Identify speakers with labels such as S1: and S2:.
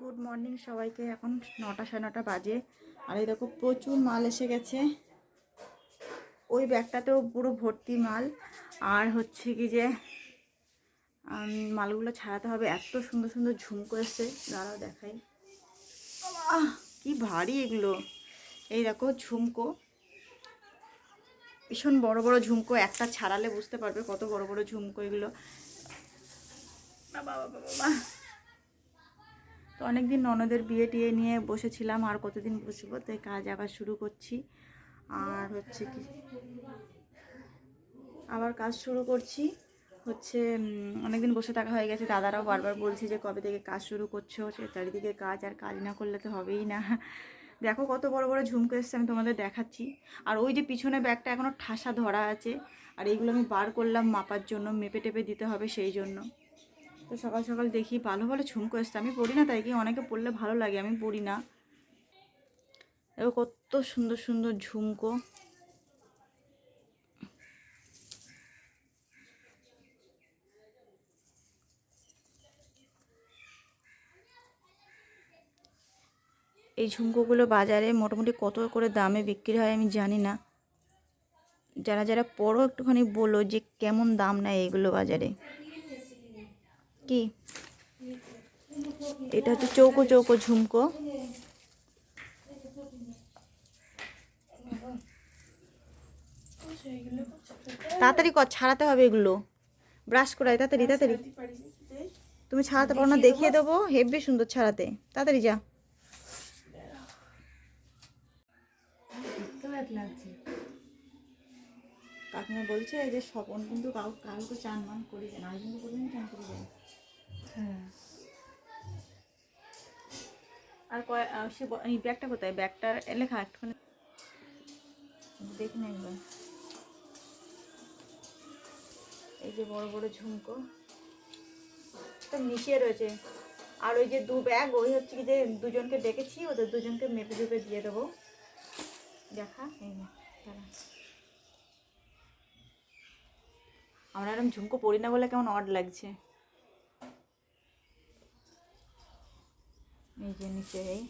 S1: Good morning সবাইকে। এখন 9টা 9:30 বাজে। আর এই দেখো প্রচুর মাল এসে গেছে। ওই ব্যাগটাতেও পুরো ভর্তি মাল। আর হচ্ছে কি যে মালগুলো ছাড়াতে হবে। এত সুন্দর সুন্দর ঝুমকো এসছে, দাঁড়াও দেখাই। কি ভারী এগুলো! এই দেখো ঝুমকো, ভীষণ বড় বড় ঝুমকো। একটা ছাড়ালে বুঝতে পারবে কত বড় বড় ঝুমকো এগুলো। বাবা বাবা বাবা! তো অনেকদিন ননদের বিয়ে টিয়ে নিয়ে বসেছিলাম, আর কতদিন বসবো, তাই কাজ আবার শুরু করছি। আর হচ্ছে কি আবার কাজ শুরু করছি হচ্ছে অনেকদিন বসে থাকা হয়ে গেছে। দাদারাও বারবার বলছে যে কবে থেকে কাজ শুরু করছো, সে চারিদিকে কাজ, আর কাজ না করলে তো হবেই না। দেখো কত বড় বড় ঝুমকো এসছে, আমি তোমাদের দেখাচ্ছি। আর ওই যে পিছনে ব্যাগটা এখনও ঠাসা ধরা আছে। আর এইগুলো আমি বার করলাম মাপার জন্য, মেপে টেপে দিতে হবে সেই জন্য। তো সকাল সকাল দেখি ভালো ভালো ঝুমকো এসছে। আমি পড়ি না, তাই কি অনেকে পড়লে ভালো লাগে, আমি পড়ি না। এবার কত সুন্দর সুন্দর ঝুমকো। এই ঝুমকোগুলো বাজারে মোটামুটি কত করে দামে বিক্রি হয় আমি জানি না। যারা যারা পড়ো একটুখানি বলো যে কেমন দাম নেয় এগুলো বাজারে। কি এটা হচ্ছে চৌকো চৌকো ঝুমকো। তাড়াতাড়ি কর, ছাড়াতে হবে এগুলো। ব্রাশ করাই, তাড়াতাড়ি তাড়াতাড়ি। তুমি ছাড়াতে পারো না, দেখিয়ে দেবো। হেব্বি সুন্দর ছাড়াতে, তাড়াতাড়ি যা। কাকিমা বলছে যে স্বপন কিন্তু কাউকে চান মান করি যায় না, কিন্তু করে চান করে যায়। হ্যাঁ। আর সে এই ব্যাগটা কোথায়? ব্যাগটার লেখা একটুখানি দেখি না একবার। এই যে বড় বড় ঝুমকো তো মিশিয়ে রয়েছে। আর ওই যে 2 ব্যাগ, ওই হচ্ছে কি যে দুজনকে ডেকেছি, ওদের দুজনকে মেপে মেপে দিয়ে দেবো। দেখা এই না, আমরা এরকম ঝুমকো পরি না বলে কেমন অড লাগছে। এই যে নিচে এই